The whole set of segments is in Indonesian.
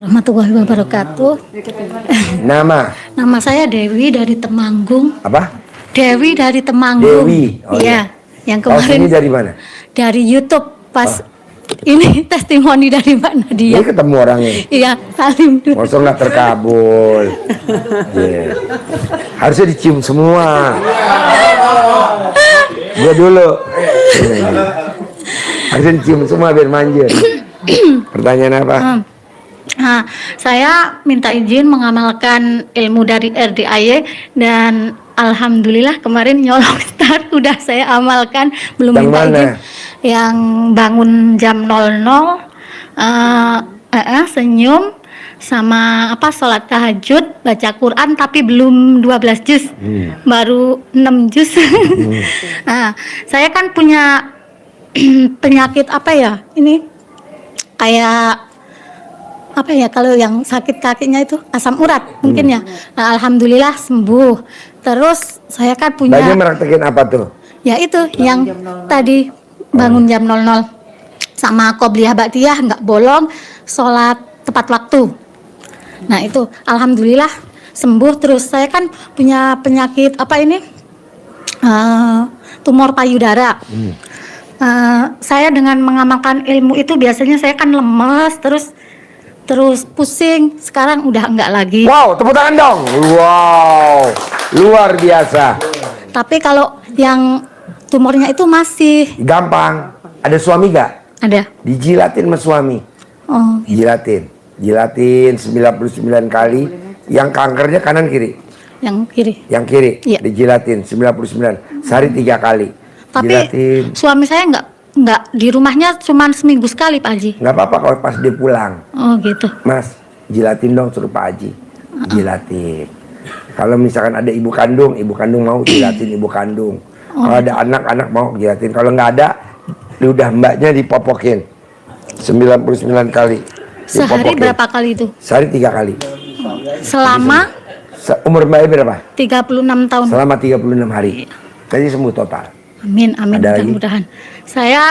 Warahmatullahi wabarakatuh. Nama saya Dewi dari Temanggung. apa? Dewi dari Temanggung. Dewi. Oh, iya. Yang Tahu kemarin sini dari mana? dari YouTube pas ini testimoni dari Mbak Nadia. Ini ketemu orangnya. Iya, salim dulu. Masa nggak terkabul. Yeah. Harusnya dicium semua. Gue dulu. Harusnya dicium semua biar manja. Pertanyaan apa? Nah, saya minta izin mengamalkan ilmu dari RDAY dan alhamdulillah kemarin nyolong start udah saya amalkan, belum Yang minta mana? izin. Yang bangun jam 00, senyum sama sholat tahajud, baca Quran tapi belum 12 juz. Baru 6 juz. Nah, saya kan punya penyakit apa ya? Ini kayak apa ya, kalau yang sakit kakinya itu asam urat mungkin ya. Nah, alhamdulillah sembuh. Terus saya kan punya Banyak meraktekin apa tuh? ya itu yang tadi bangun jam 00 sama qobliyah ba'diyah nggak bolong, sholat tepat waktu. Nah itu alhamdulillah sembuh. Terus saya kan punya penyakit apa ini, tumor payudara. Saya dengan mengamalkan ilmu itu biasanya saya kan lemes, terus pusing. Sekarang udah enggak lagi. Wow, tepuk tangan dong. Wow, luar biasa. Tapi kalau yang tumornya itu masih Gampang. Ada suami gak? ada. Dijilatin sama suami. Oh, Jilatin 99 kali. Yang kankernya kanan kiri. yang kiri. Yang kiri Iya. dijilatin 99. Sehari 3 kali. Tapi Jilatin. suami saya enggak di rumahnya, cuman seminggu sekali Pak Haji. Nggak apa-apa kalau pas dia pulang. Oh gitu. Mas, jilatin dong suruh Pak Haji. Jilatin. Kalau misalkan ada ibu kandung mau jilatin ibu kandung. Kalau ada anak mau jilatin. Kalau nggak ada, udah mbaknya dipopokin 99 kali. Sehari berapa kali itu? Sehari 3 kali. Selama Umur mbaknya berapa? 36 tahun. Selama 36 hari. Tadi sembuh total. Amin, amin, Ada lagi? mudah-mudahan. Saya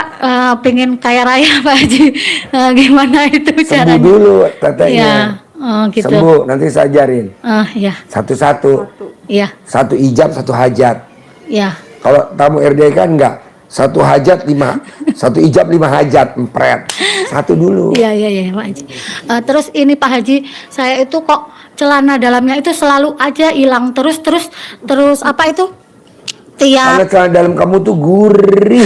pengen kaya raya Pak Haji. Gimana itu Sembuh caranya? dulu Iya, tetenya. gitu. Sembuh, nanti saya ajarin. Ya, Satu-satu. iya, Satu ijab, satu hajat. iya. Kalau tamu RDI kan enggak. Satu hajat 5. Satu ijab 5 hajat. Empret. Satu dulu. Iya, Pak Haji. Terus ini Pak Haji, saya itu kok celana dalamnya itu selalu aja hilang terus apa itu? Karena Tiap celana dalam kamu tuh gurih.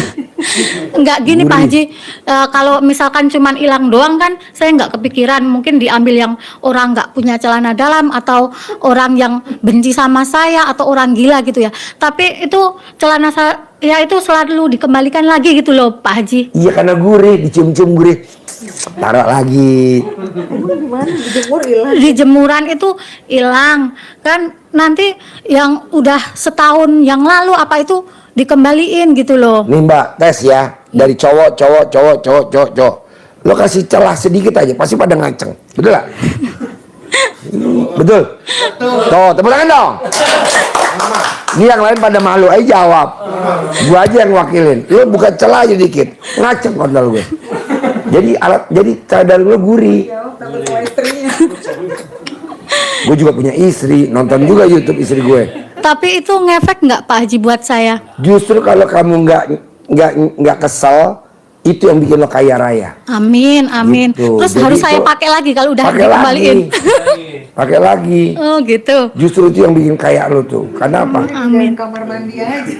enggak gini Pak Gurih. Haji, kalau misalkan cuman hilang doang kan saya enggak kepikiran mungkin diambil yang orang enggak punya celana dalam atau orang yang benci sama saya atau orang gila gitu ya. Tapi itu celana saya ya itu selalu dikembalikan lagi gitu loh Pak Haji. Iya karena gurih, dicium-cium gurih. Taruh lagi. Di jemuran itu hilang kan, nanti yang udah setahun yang lalu apa itu dikembaliin gitu loh. Nih mbak, tes ya. Dari cowok. Lo kasih celah sedikit aja, pasti pada ngaceng. Betul gak? Betul? Tuh, tepuk tangan dong. Ini yang lain pada malu aja jawab. Gua aja yang wakilin. Lo buka celah aja dikit. Ngaceng kontol gue. Jadi celana dalam lo gurih. Gue juga punya istri, nonton juga YouTube istri gue. Tapi itu ngefek nggak Pak Haji buat saya? Justru kalau kamu nggak kesel, itu yang bikin lo kaya raya. Amin, amin. Gitu. Terus Jadi harus saya itu pakai lagi kalau udah pakai dikembaliin. Pakai lagi. Oh gitu. Justru itu yang bikin kaya lo tuh. Karena apa? Amin. Kamar mandi aja.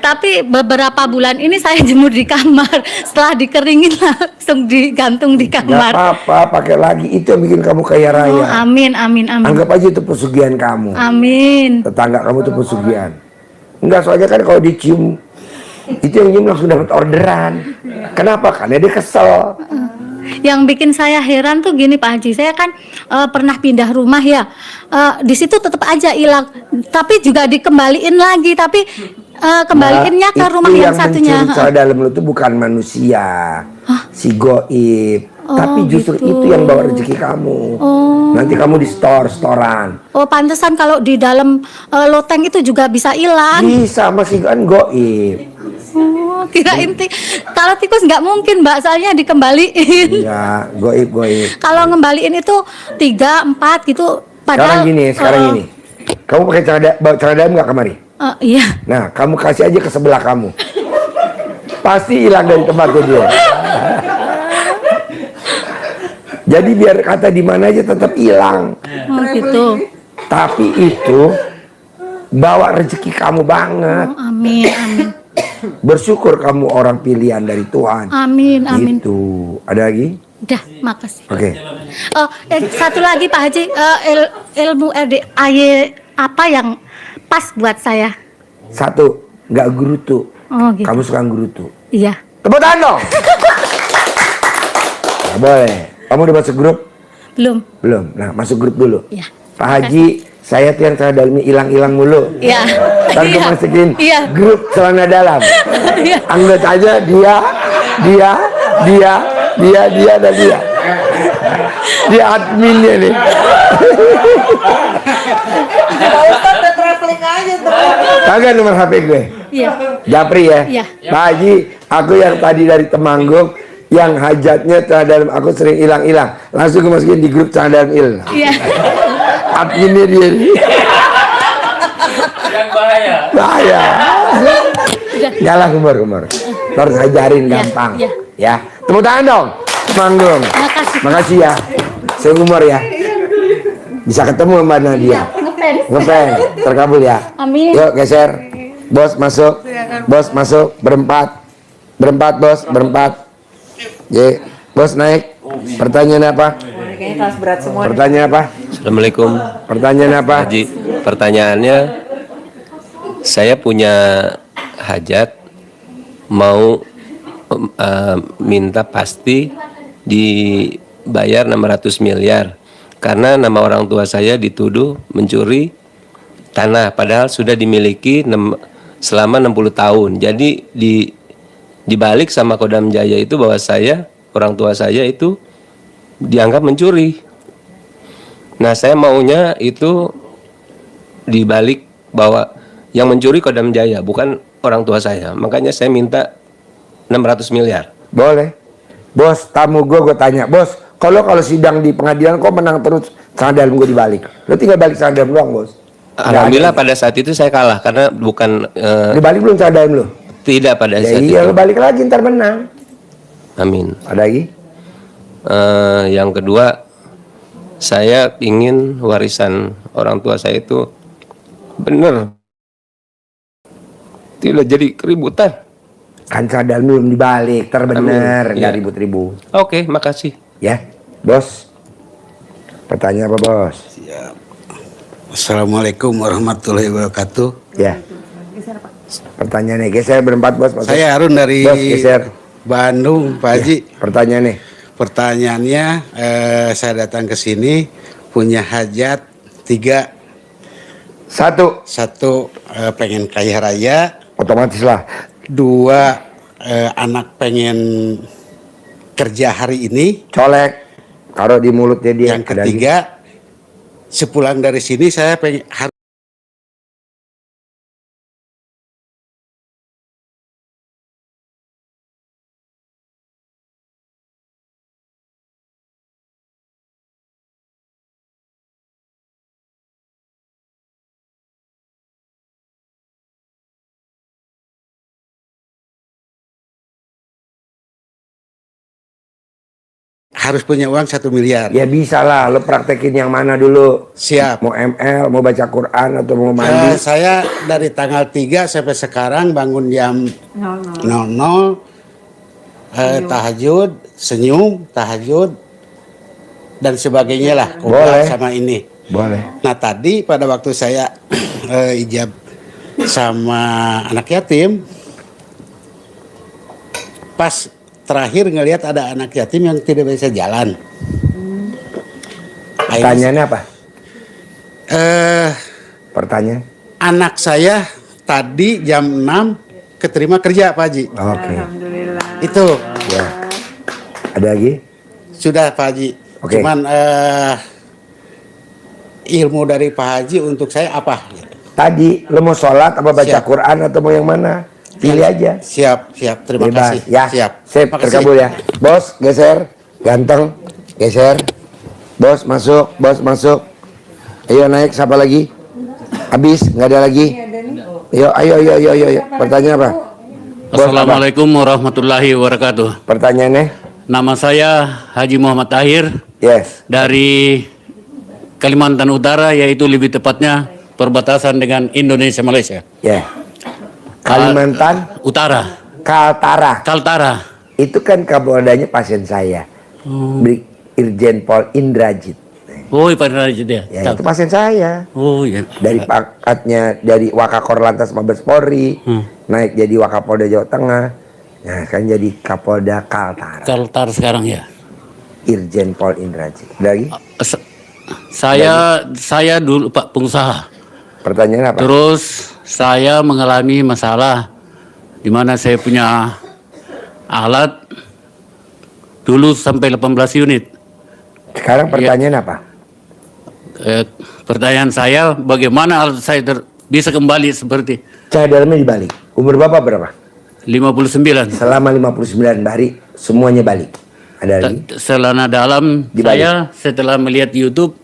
Tapi beberapa bulan ini saya jemur di kamar. Setelah dikeringin langsung digantung di Gak kamar. apa-apa, pakai lagi. Itu yang bikin kamu kaya Oh, raya. amin, amin, amin. Anggap aja itu pesugihan kamu. Amin. Tetangga kamu tuh pesugihan. Enggak, soalnya kan kalau dicium, itu yang nyium langsung dapat orderan. Kenapa? Karena dia kesel. Yang bikin saya heran tuh gini Pak Haji, saya kan pernah pindah rumah ya, di situ tetap aja hilang, tapi juga dikembaliin lagi, tapi kembaliinnya ke rumah yang satunya. Mencuri celana dalam lo itu bukan manusia, si goib, tapi justru gitu. itu yang bawa rezeki kamu. Nanti kamu di storan. Oh pantesan kalau di dalam loteng itu juga bisa hilang. Bisa, masih kan goib. Oh kirain kalau tikus nggak mungkin Mbak, soalnya dikembaliin. Iya, goib. Kalau ngembaliin itu 3, 4 gitu. Padahal Sekarang gini. Kamu pakai celana dalam nggak kemari? Iya. Nah, kamu kasih aja ke sebelah kamu. Pasti hilang dari tempatnya dia. Jadi biar kata di mana aja tetap hilang. Oh gitu. Tapi itu bawa rezeki kamu banget. Oh, amin. Bersyukur kamu orang pilihan dari Tuhan. Amin. Itu. Ada lagi? Udah, makasih. Oke. Oh, satu lagi Pak Haji, ilmu RDAY apa yang pas buat saya? Satu, nggak gerutu. Oh gitu. Kamu suka gerutu. Iya. Tepuk tangan dong. Nggak boleh. Kamu udah masuk grup? Belum. Nah, masuk grup dulu. Iya. Pak Haji, saya tuh yang celana dalamnya hilang mulu. Iya. Dan Iya. masukin Iya. grup celana dalam. Iya. Anggap aja dia. Dia adminnya nih. Pak Ustadz udah traveling aja tuh. Kagak nomor HP gue. Iya. Japri ya. Iya. Pak Haji, aku yang tadi dari Temanggung, yang hajatnya celana dalam aku sering hilang. Langsung gue masukin di grup celana dalam il. Iya. Adminnya dia nih. Yang bahaya. Bahaya. Jalan kumur. Harus ajarin Iya, gampang. iya. Ya. Tepuk tangan dong. Temanggung. Makasih. Makasih ya. Saya umur ya. Bisa ketemu sama Nadia. Ngefans. Terkabul ya. Amin. Yuk geser. Bos masuk. Berempat berempat. Ye. Bos naik. Pertanyaan apa? Kayaknya kelas berat semua. Pertanyaan apa? Assalamualaikum Pertanyaan apa? Haji. Pertanyaannya, saya punya hajat, mau minta pasti dibayar 600 miliar karena nama orang tua saya dituduh mencuri tanah padahal sudah dimiliki selama 60 tahun. Jadi dibalik sama Kodam Jaya itu bahwa orang tua saya itu dianggap mencuri. Nah, saya maunya itu dibalik bahwa yang mencuri Kodam Jaya bukan orang tua saya. Makanya saya minta 600 miliar. Boleh. Bos, tamu gue tanya, bos, kalau sidang di pengadilan kok menang terus, celana dalam gue dibalik. Lo tinggal balik celana dalam doang, bos. Alhamdulillah pada saat itu saya kalah karena bukan Dibalik belum celana dalam lo? tidak pada Ya saat iya, itu. lo balik lagi ntar menang. Amin. Ada lagi? Yang kedua, saya ingin warisan orang tua saya itu benar, tidak jadi keributan. Kan celana dalam belum dibalik, terbener, Amin. nggak Iya. ribut-ribut. Oke, makasih. Ya, bos. Pertanyaan apa, bos? Assalamualaikum warahmatullahi wabarakatuh. Ya. Pertanyaannya geser berempat, bos. Masuk. Saya Harun dari Bos, geser. Bandung, Pak Haji. Pertanyaannya. Pertanyaannya, saya datang ke sini punya hajat 3. Satu, Satu, pengen kaya raya. otomatis lah. 2, anak pengen kerja hari ini. Colek. Taruh di mulutnya dia. Yang Ada lagi? ketiga, sepulang dari sini saya pengen punya uang 1 miliar. Ya bisa lah, lo praktekin yang mana dulu? Siap. Mau ML, mau baca Quran atau mau mandi? Saya dari tanggal 3 sampai sekarang bangun jam 00, tahajud, senyum, tahajud, dan sebagainya lah. Boleh. Sama ini. Boleh. Nah tadi pada waktu saya ijab sama anak yatim, pas terakhir ngelihat ada anak yatim yang tidak bisa jalan. Pertanyaannya apa? Pertanyaan? Anak saya tadi jam 6 keterima kerja, Pak Haji. Oke. Itu Ya. Ada lagi? sudah, Pak Haji. Oke. Cuman ilmu dari Pak Haji untuk saya apa? Tadi lo mau sholat apa baca Siap. Quran atau mau yang mana? Pilih aja. Siap, siap. Terima Bebas. kasih. Ya, Siap. sip, Terima kasih. terkabul ya. Bos, geser. Ganteng, geser. Bos, masuk. Bos, masuk. Ayo naik, siapa lagi? Habis, nggak ada lagi. Ayo, ayo. Pertanyaan apa? Bos, Assalamualaikum warahmatullahi wabarakatuh. apa? Pertanyaannya? Nama saya Haji Muhammad Tahir Yes. dari Kalimantan Utara, yaitu lebih tepatnya perbatasan dengan Indonesia Malaysia. Ya. Kalimantan, Utara, Kaltara. Kaltara. Itu kan Kapoldanya pasien saya. Irjen Pol Indrajit. Oh, Pak Raja dia. Ya, itu pasien saya. Oh, iya. Dari pangkatnya dari Wakakor Lantas Mabes Polri, naik jadi Wakapolda Jawa Tengah. Nah, kan jadi Kapolda Kaltara. Kaltara sekarang ya. Irjen Pol Indrajit. Lagi? Saya dulu Pak pengusaha. Pertanyaan apa? Terus saya mengalami masalah di mana saya punya alat dulu sampai 18 unit. Sekarang pertanyaan apa? Pertanyaan saya, bagaimana alat saya bisa kembali seperti Cahaya dalamnya dibalik. Umur Bapak berapa? 59? Selama 59 hari semuanya balik. Ada lagi? Celana dalam Dibalik. saya setelah melihat YouTube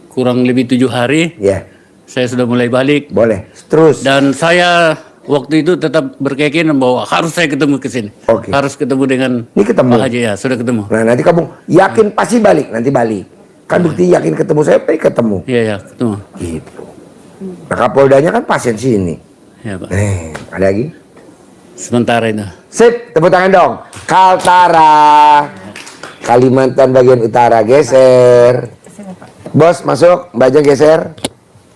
kurang lebih 7 hari, Ya, saya sudah mulai balik. boleh. Terus. Dan saya waktu itu tetap berkeyakinan bahwa harus saya ketemu ke sini. Oke. Harus ketemu dengan Ini ketemu. Pak Haji, ya, sudah ketemu. Nah, nanti kamu yakin pasti balik, nanti balik. Kan bukti yakin ketemu saya, pasti ketemu. Iya, ya, ketemu. Gitu. Nah, Kapoldanya kan pasien sini. Ya, Pak. Ada lagi? Sementara itu. Sip, tepuk tangan dong. Kaltara. Kalimantan bagian utara, geser. Bos, masuk. Mbak Aja geser.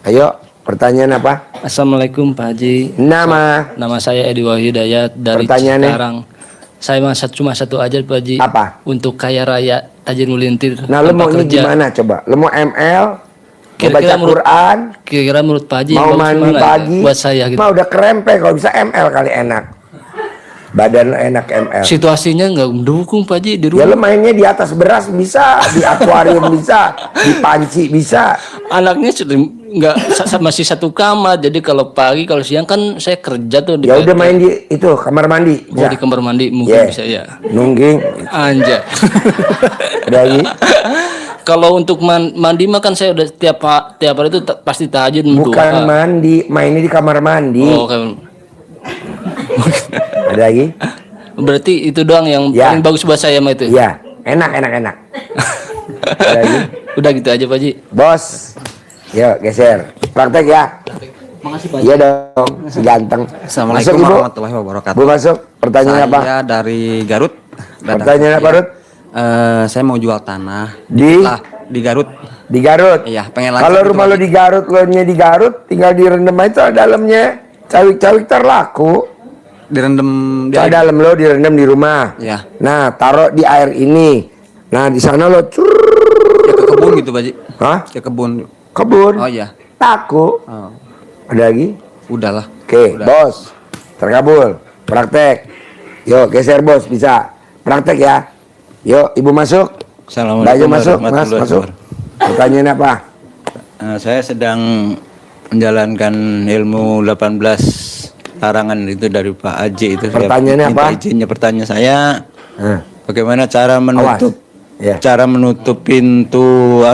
Ayo, pertanyaan apa? Assalamualaikum Pak Haji. Nama. Nama saya Edi Wahyudayat dari Pertanyaannya? Cikarang. Saya cuma satu aja Pak Haji. Apa? Untuk kaya raya Tajin Mulintir. Nah, lu tanpa mau ini kerja. gimana coba? Lu mau ML? Mau Kira-kira baca menurut- Quran? Kira-kira menurut Pak Haji Mau bagus mandi mana ya pagi? buat saya gitu. Mau udah kerempeng, kalau bisa ML kali enak. Badan lo enak ML. Situasinya nggak mendukung Pak Haji di Ya rumah. lu mainnya di atas beras bisa, di akuarium bisa, di panci bisa. Anaknya sudah nggak masih satu kamar. Jadi kalau pagi kalau siang kan saya kerja tuh di Ya udah main di itu kamar mandi. Oh, di kamar mandi mungkin Yeah. bisa ya. Nungging. Anjay. Ada lagi? Kalau untuk mandi mah kan saya udah tiap hari itu pasti tahajud mendoa. Bukan mandi, mainnya di kamar mandi. Oh, kan. Ada lagi? Berarti itu doang yang Ya. paling bagus buat saya mah itu. Iya, enak. Ada lagi? Udah gitu aja Pak Haji. Bos. Yuk, geser. Praktek ya. Makasih Pak Iya dong, si ganteng. Assalamualaikum Masuk, Ibu. warahmatullahi wabarakatuh. Bu masuk. Pertanyaan apa? Saya dari Garut. Pertanyaan apa, Rut? Saya mau jual tanah Di? di Garut. Di Garut. Iya, pengen Kalau gitu, rumah Pak lo Haji. di Garut, lo nya di Garut, tinggal direndam aja dalamnya. Cawik-cawik terlaku. Direndam di Cah dalam lo direndam di rumah. Iya. Nah, taruh di air ini. Nah, di sana lo Ya, ke kebun gitu, Pak Haji. Hah? Ke kebun. Kebun. Oh iya. Taku. Oh, Ada lagi? udahlah. Oke, Udah. bos. Terkabul. Praktek. Yuk, geser bos, bisa. Praktek ya. Yuk, ibu masuk. Assalamualaikum Mbak Aja masuk, mas, warahmatullahi masuk. wabarakatuh. Pertanyaan apa? Saya sedang menjalankan ilmu 18 larangan itu dari Pak Haji itu. Saya Pertanyaannya minta apa? Izinnya pertanyaan saya, Nah, bagaimana cara menutup Ya. cara menutup pintu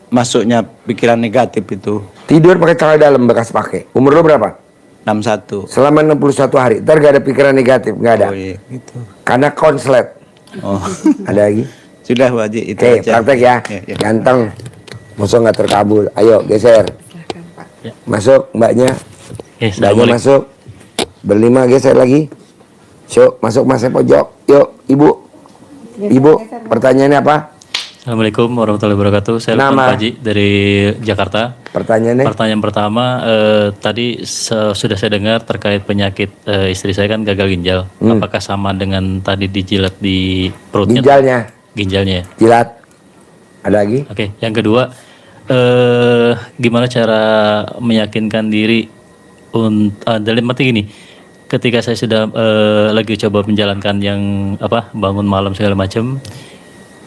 masuknya pikiran negatif itu. Tidur pakai celana dalam bekas pakai. Umur lo berapa? 61. Selama 61 hari. Ntar gak ada pikiran negatif, nggak ada. Oh iya, gitu. Karena konslet. Oh. Ada lagi? Sudah Pak Haji itu Oke, aja. praktek ya. Ya. Ganteng. Masuk nggak terkabul. Ayo, geser. Masuk, mbaknya. Mbaknya masuk. Berlima, geser lagi. Yuk, masuk masnya pojok. Yuk, ibu. Ibu, pertanyaannya apa? Assalamualaikum warahmatullahi wabarakatuh. Saya Nama? Lukman Paji dari Jakarta. Pertanyaannya? Pertanyaan pertama, tadi sudah saya dengar terkait penyakit istri saya kan gagal ginjal. Apakah sama dengan tadi dijilat di perutnya? Ginjalnya. Ginjalnya ya? Jilat. Ada lagi? Oke. Yang kedua, gimana cara meyakinkan diri dalam arti gini? Ketika saya sudah lagi coba menjalankan yang bangun malam segala macam,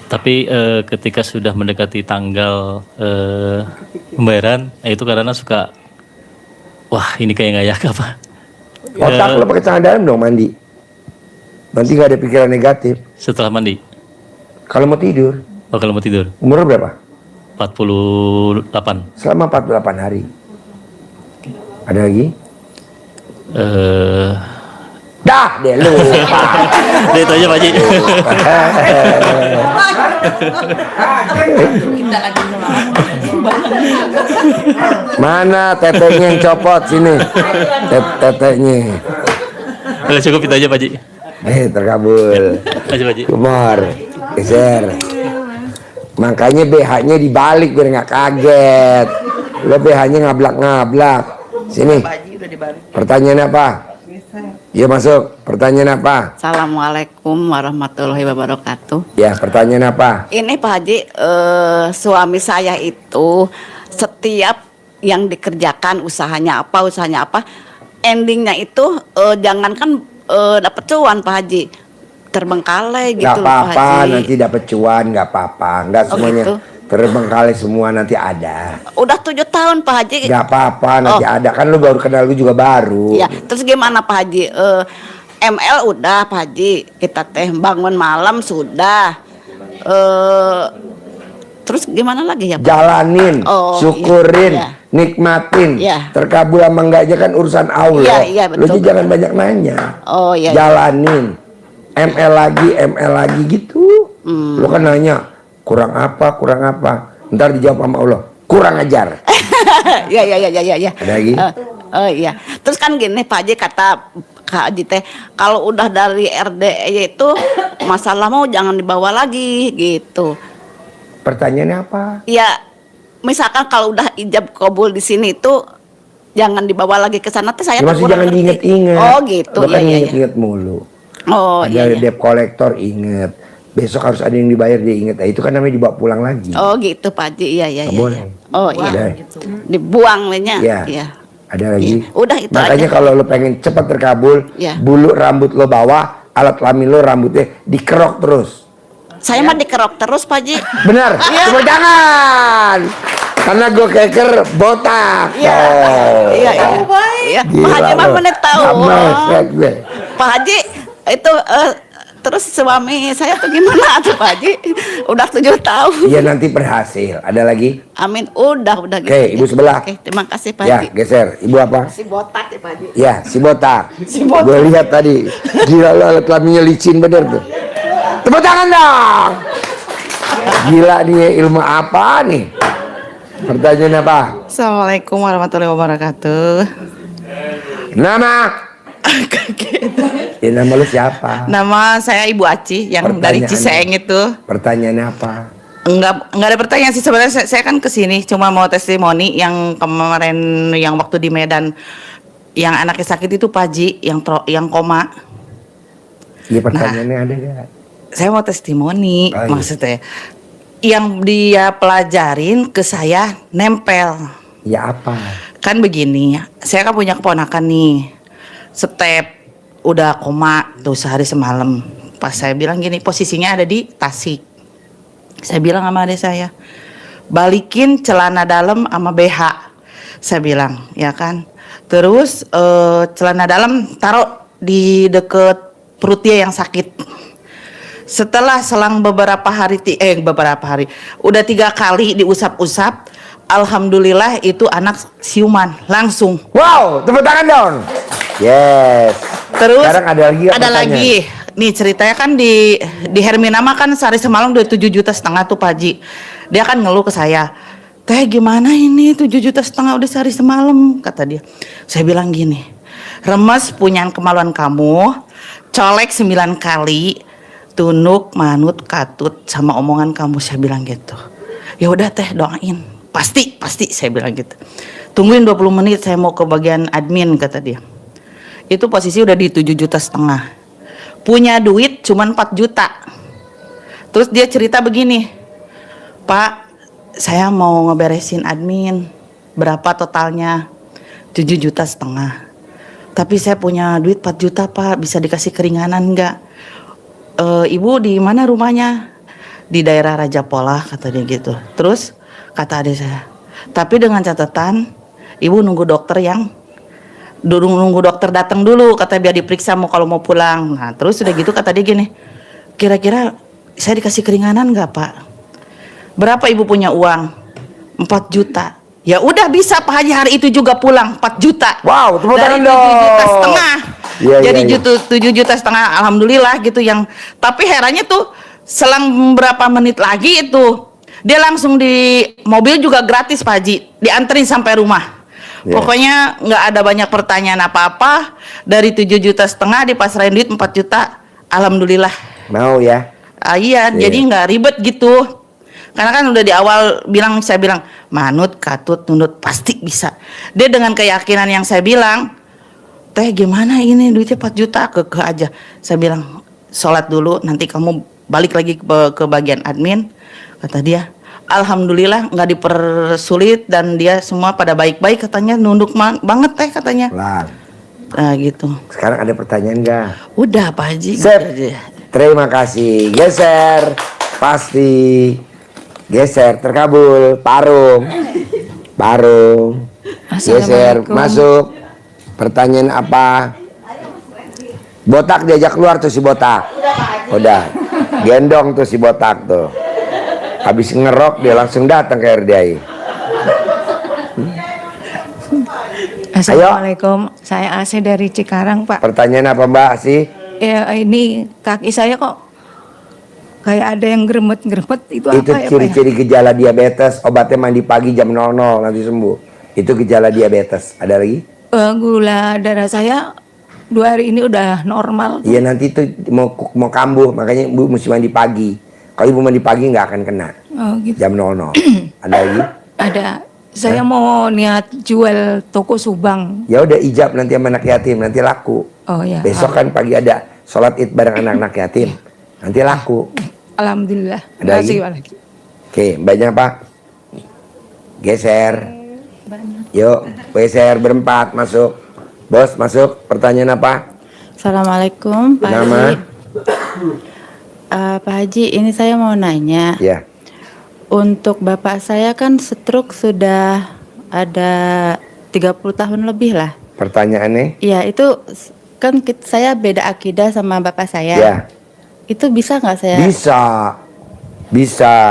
tapi ketika sudah mendekati tanggal pembayaran, itu karena suka, wah ini kayak nggak yakin apa, Otak lo pakai celana dalam dong mandi. Nanti nggak ada pikiran negatif. Setelah mandi. Kalau mau tidur, Oh, kalau mau tidur. umur berapa? 48. Selama 48 hari. Ada lagi? Dah deh lu. Itu aja Pak Haji. Mana tetenya yang copot sini? Tetenya. Udah cukup itu aja Pak Haji. Terkabul. Aja Pak Haji. Kumar, geser. Makanya BH-nya dibalik biar nggak kaget. Lo BH-nya ngablak-ngablak. Sini. Pertanyaan apa? Yuk masuk. Pertanyaan apa? Assalamualaikum warahmatullahi wabarakatuh. Ya, pertanyaan apa? Ini Pak Haji, suami saya itu setiap yang dikerjakan usahanya apa, endingnya itu jangankan dapat cuan Pak Haji, terbengkalai gitu Gak loh Pak apa-apa, Haji. nanti dapat cuan, gak apa-apa. Nggak Oh, semuanya gitu. terbengkalai semua nanti ada. Udah 7 tahun Pak Haji. Gak apa-apa, nanti ada. Kan lu baru kenal, lu juga baru. Ya, terus gimana Pak Haji? ML udah Pak Haji, kita teh bangun malam sudah. Terus gimana lagi ya Pak? Jalanin, Oh, syukurin, iya. nikmatin. Iya. Terkabul sama enggaknya kan urusan Allah. Iya, Lu betul, tuh jangan banyak nanya. Oh iya. Jalanin. ML lagi gitu. Lu kan nanya, kurang apa? Ntar dijawab sama Allah, kurang ajar. Iya. Ada lagi? Iya. Terus kan gini Pak Haji, kata Kak Haji teh, kalau udah dari RDE itu masalah mau jangan dibawa lagi gitu. Pertanyaannya apa? Ya, misalkan kalau udah ijab kabul di sini itu jangan dibawa lagi ke sana teh saya Ya, tuh masih kurang jangan ngerti. diinget-inget. Oh gitu. Lu kan Iya. inget-inget mulu. Oh Ada iya. debt collector inget. Besok harus ada yang dibayar dia inget. Nah, itu kan namanya dibawa pulang lagi. Oh gitu Pak Haji. Iya. Nggak boleh. Oh iya. Ada. Dibuang nya. Iya. Iya. Ada lagi. Udah itu Makanya aja. kalau lo pengen cepat terkabul, Iya. bulu rambut lo bawah, alat kelamin lo rambutnya dikerok terus. Saya mah dikerok terus Pak Haji. Benar? Tepuk tangan. Karena gue keker botak. Iya. Oh. Iya. Iya. Pak Gila Haji mah lo. mana tahu. Samet gue. Pak Haji itu terus suami saya tuh gimana tuh Pak Haji? Udah 7 tahun. Iya nanti berhasil. Ada lagi? Amin. Udah gitu. Oke, ibu sebelah. Oke, terima kasih Pak Ya, Haji. geser. Ibu apa? Si botak ya Pak Haji. Ya, si botak. Si botak. Gue lihat tadi. Gila lo alat kelaminnya licin bener tuh. Tepuk tangan dong. Gila nih ilmu apa nih? Pertanyaan apa? Assalamualaikum warahmatullahi wabarakatuh. Nama? Ya nama lu siapa? Nama saya Ibu Aci yang dari Pertanyaannya. Ciseeng itu. Pertanyaannya apa? Enggak ada pertanyaan sih sebenarnya, saya kan kesini cuma mau testimoni yang kemarin yang waktu di Medan yang anaknya sakit itu Pak Haji yang koma. Iya pertanyaannya ada gak? Saya mau testimoni Oh, iya. maksudnya yang dia pelajarin ke saya nempel. Ya apa? Kan begini, saya kan punya keponakan nih, step udah koma tuh sehari semalam. Pas saya bilang gini, posisinya ada di Tasik. Saya bilang sama adik saya, balikin celana dalam sama BH. Saya bilang, ya kan. Terus celana dalam taruh di deket perut dia yang sakit. Setelah selang beberapa hari, udah 3 kali diusap-usap, alhamdulillah itu anak siuman langsung. Wow, tepuk tangan dong. Yes. Terus Sekarang ada lagi. ada lagi. Nih ceritanya kan di Hermina mah kan sehari semalam udah 7,5 juta tuh Pak Haji. Dia kan ngeluh ke saya. Teh gimana ini 7,5 juta udah sehari semalam, kata dia. Saya bilang gini, remes punyaan kemaluan kamu, colek 9 kali, tunduk, manut, katut sama omongan kamu. Saya bilang gitu. Ya udah teh doain. Pasti saya bilang gitu. Tungguin 20 menit saya mau ke bagian admin, kata dia. Itu posisi udah di 7,5 juta. Punya duit cuma 4 juta. Terus dia cerita begini, Pak, saya mau ngeberesin admin. Berapa totalnya? 7,5 juta. Tapi saya punya duit 4 juta Pak, bisa dikasih keringanan enggak? Ibu di mana rumahnya? Di daerah Raja Polah, kata dia gitu. Terus kata adik saya, tapi dengan catatan ibu nunggu dokter yang dulu nunggu dokter datang dulu, kata biar diperiksa mau kalau mau pulang. Nah terus udah gitu kata dia gini, kira-kira saya dikasih keringanan nggak Pak? Berapa ibu punya uang? 4 juta. Ya udah bisa Pak Haji hari itu juga pulang 4 juta. Wow, tepuk Dari tangan 7 juta dong. setengah. Iya, Jadi iya, iya. 7 juta setengah, alhamdulillah gitu yang. Tapi herannya tuh selang berapa menit lagi itu dia langsung di mobil juga gratis Pak Haji, dianterin sampai rumah. Iya. Pokoknya nggak ada banyak pertanyaan apa-apa. Dari 7 juta setengah dipasrahin duit 4 juta, alhamdulillah. Mau ya? Iya, Iya. jadi nggak ribet gitu. Karena kan udah di awal saya bilang manut, katut, nundut pasti bisa. Dia dengan keyakinan yang saya bilang, teh gimana ini duitnya 4 juta ke aja. Saya bilang sholat dulu, nanti kamu balik lagi ke bagian admin. Kata dia, alhamdulillah nggak dipersulit dan dia semua pada baik-baik katanya, nunduk banget teh katanya. Lang. Nah gitu. Sekarang ada pertanyaan nggak? Udah Pak Haji. Sip. Gitu aja. Terima kasih. Geser. Pasti. Geser. Terkabul. Parung. Parung. Geser. Masuk. Pertanyaan apa? Botak diajak keluar tuh si botak. Udah. Gendong tuh si botak tuh. Habis ngerok dia langsung datang ke RDI. Assalamualaikum, saya Ase dari Cikarang Pak. Pertanyaan apa Mbak sih? Ya ini kaki saya kok kayak ada yang gremet-gremet itu Itu apa ya Pak? ciri-ciri gejala diabetes. Obatnya mandi pagi jam 00 nanti sembuh. Itu gejala diabetes. Ada lagi? Gula darah saya 2 hari ini udah normal. Iya nanti itu mau kambuh, makanya ibu mesti mandi pagi. Kalau ibu mandi pagi nggak akan kena. Oh gitu. Jam 00. Ada lagi? Ada. Saya mau niat jual toko Subang. Ya udah ijab nanti sama anak yatim, nanti laku. Oh ya. Besok kan pagi ada sholat id bareng anak-anak yatim, nanti laku. Alhamdulillah. Ada Terima kasih lagi? Pak. Oke, banyak Pak. Geser. Yuk, geser berempat masuk. Bos masuk. Pertanyaan apa? Assalamualaikum Pak Nama? Haji. Pak Haji, ini saya mau nanya. Ya. Untuk bapak saya kan stroke sudah ada 30 tahun lebih lah. Pertanyaannya? Iya, itu kan saya beda akidah sama bapak saya. Ya. Itu bisa nggak saya? Bisa.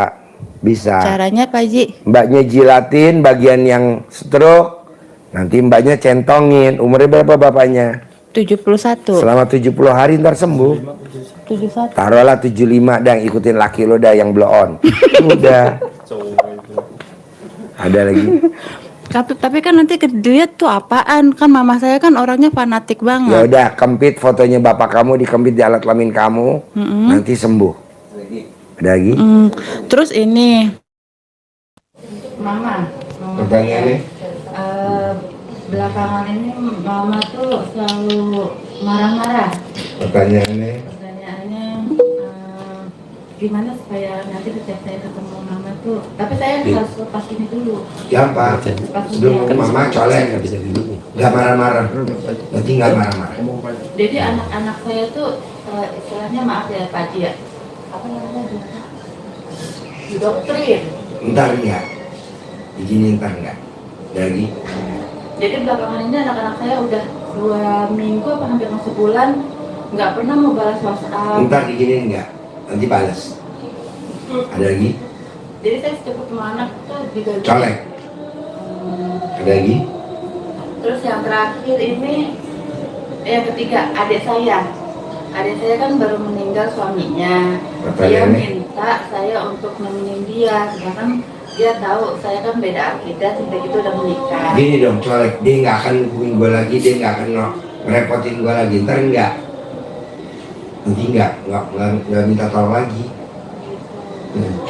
Caranya Pak Haji? Mbaknya jilatin bagian yang stroke, nanti mbaknya centongin. Umurnya berapa bapaknya? 71. Selama 70 hari ntar sembuh. 71. Taruhlah 75 dah, ikutin laki lo dah yang blow on. Udah. Ada lagi? Tapi kan nanti dia tuh apaan? Kan mama saya kan orangnya fanatik Ya banget. udah, kempit fotonya bapak kamu, dikempit di alat kelamin kamu, nanti sembuh. Ada lagi? Terus ini Mama, Pertanyaannya? belakangan ini mama tuh selalu marah-marah. Pertanyaannya? Pertanyaannya gimana supaya nanti setiap saya ketemu mama tuh, tapi saya harus lepas ini dulu. Gampang. Sebelum mama colek, nggak marah-marah. Nanti nggak marah-marah. Jadi anak-anak saya tuh istilahnya maaf ya Pak Haji ya, apa namanya, didoktrin. Ntar enggak. Izinin ntar enggak. Lagi? Jadi belakangan ini anak-anak saya udah 2 minggu apa hampir mau sebulan nggak pernah mau balas WhatsApp. Ntar izinin enggak. Nanti balas. Ada lagi? Jadi saya setiap ketemu anak tuh juga Colek. Ada lagi? Terus yang terakhir ini, yang ketiga, adik saya kan baru meninggal suaminya. Dia Pertanyaannya? minta saya untuk nemenin dia, sedangkan dia tahu saya kan beda akidah, sehingga itu udah menikah. Gini dong, colek. Dia nggak akan hubungin gue lagi, dia nggak akan ngerepotin gue lagi. Ntar enggak. Nanti nggak minta tolong lagi.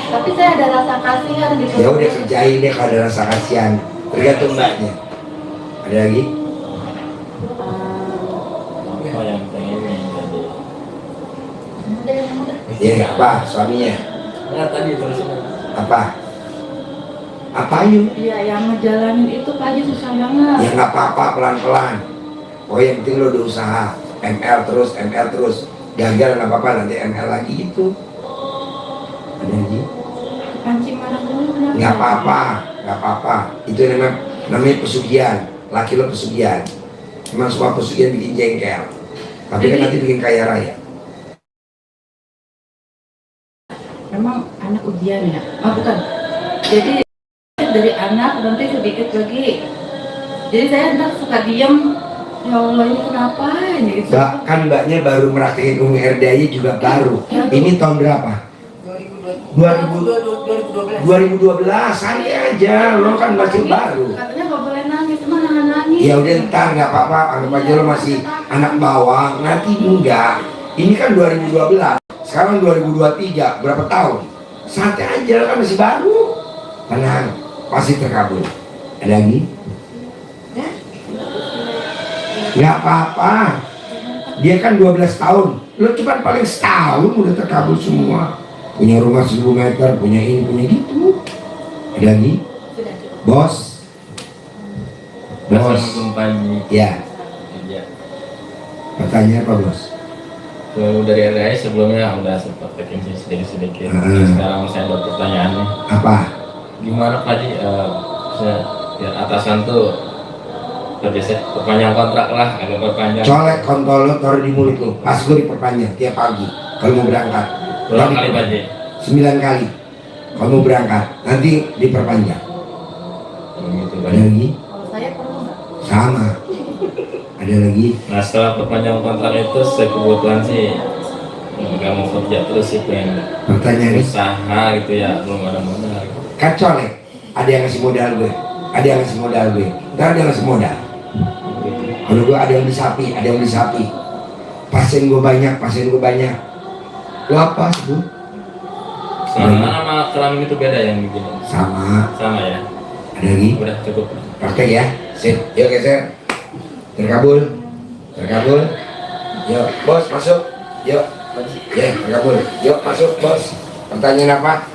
Tapi saya ada rasa kasihan gitu. Ya udah kerjain deh kalau ada rasa kasihan. Tergantung mbaknya. Ada lagi? Ya apa? Suaminya? Apa? Apa yuk? Iya, yang ngejalanin itu Pak Haji susah banget. Ya nggak apa-apa, pelan-pelan. Oh yang penting lo udah usaha. ML terus. Gagal nggak apa-apa, nanti ML lagi gitu. Ada lagi? Pancing marah dulu kenapa? Nggak apa-apa. Itu namanya pesugihan. Laki lo pesugihan. Cuma semua pesugihan bikin jengkel. Tapi kan nanti bikin kaya raya. Memang anak ujian ya? Oh bukan. Jadi dari anak nanti sedikit lagi. Jadi saya ntar suka diem. Ya Allah ini kenapa ini? Gitu. Kan mbaknya baru meraktekin ilmu RDI juga baru. Ini tahun berapa? 2012. Santai aja, lo kan masih baru. Katanya nggak boleh nangis, cuma nangis. Ya udah ntar nggak apa-apa, anggap aja lo masih anak bawang. Nanti enggak. Ini kan 2012. Sekarang 2023, berapa tahun? Santai aja, lo kan masih baru. Tenang, pasti terkabul. Ada lagi? Nggak apa-apa. Dia kan 12 tahun. Lo cuma paling setahun udah terkabul semua. Punya rumah 1000 meter, punya ini, punya gitu. Ada lagi? Bos. Bos. Ya. Pertanyaan apa bos? Dari RDI sebelumnya udah sempat bikin sedikit-sedikit. Sekarang saya ada pertanyaan nih. Apa? Gimana Pak Haji, ya, atasan tuh kerja perpanjang kontrak lah, agak perpanjang. Colek kontol lo taruh di mulut lo. Pas gue diperpanjang tiap pagi kalau mau berangkat. Berapa kali Pak Haji? 9 kali. Kalau mau berangkat nanti diperpanjang. Gitu, Ada lagi? Kalau saya perlu nggak? Sama. Ada lagi? Nah setelah perpanjang kontrak itu saya kebetulan sih nggak mau kerja terus sih, pengen Pertanyaan usaha gitu ya, belum ada modal. kan colek. Ada yang ngasih modal gue. Ada yang ngasih modal gue. Ntar ada yang ngasih modal. Kalau gue ada yang beli sapi, ada yang beli sapi. Pasien gue banyak. Lo apa sih bu? Selama sama kelamin itu beda yang begini? Sama. Sama ya? Ada lagi? Udah cukup. Praktek ya. Sip. Yuk geser. Terkabul. Yuk bos masuk. Yuk. Ya terkabul. Yuk masuk bos. Pertanyaan apa?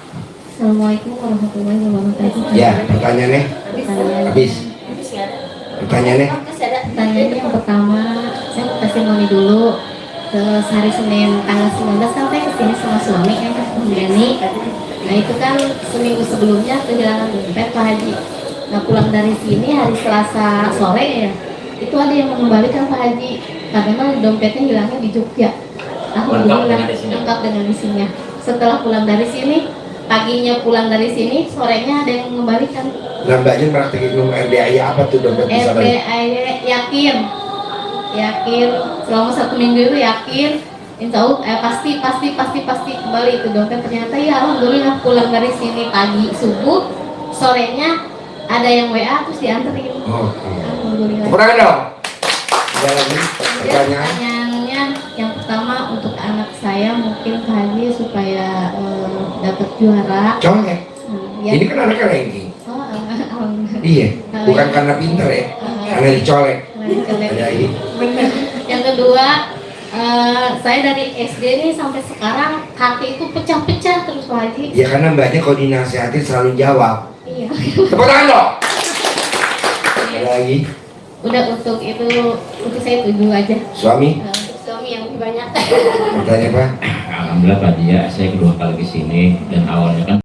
Assalamualaikum warahmatullahi wabarakatuh. Ya pertanyaannya. Habis. Pertanyaannya. Pertanyaannya yang pertama, saya mau testimoni dulu. Terus hari Senin tanggal 19 kan saya kesini sama suami kan Denny. Nah itu kan seminggu sebelumnya kehilangan dompet Pak Haji. Nah pulang dari sini hari Selasa sore ya, itu ada yang mengembalikan Pak Haji. Karena dompetnya hilangnya di Jogja. Alhamdulillah lengkap dengan isinya. Setelah pulang dari sini, paginya pulang dari sini, sorenya ada yang mengembalikan. Nambahnya praktek ilmu RDI apa tuh dompet bisa balik? RDI yakin selama 1 minggu itu yakin insya Allah pasti kembali itu dompet. Ternyata ya alhamdulillah pulang dari sini pagi subuh, sorenya ada yang WA terus dianterin. Alhamdulillah. Kurang dong. Ada lagi pertanyaan? Pertanyaannya yang pertama untuk anak saya mungkin Pak Haji supaya dapat juara. Colek. Ya. Ini kan anaknya ranking. Alhamdulillah. Iya. Bukan karena pinter ya. Karena dicolek. Ada lagi? Yang kedua, saya dari SD nih sampai sekarang hati itu pecah-pecah terus Pak Haji. Ya karena mbaknya kalau dinasihatin selalu jawab. Iya. Tepuk tangan dong. Ada lagi? Udah untuk saya 7 aja. Suami? Untuk suami yang lebih banyak. Pertanyaan apa? Alhamdulillah Pak Haji ya, saya kedua kali kesini dan awalnya kan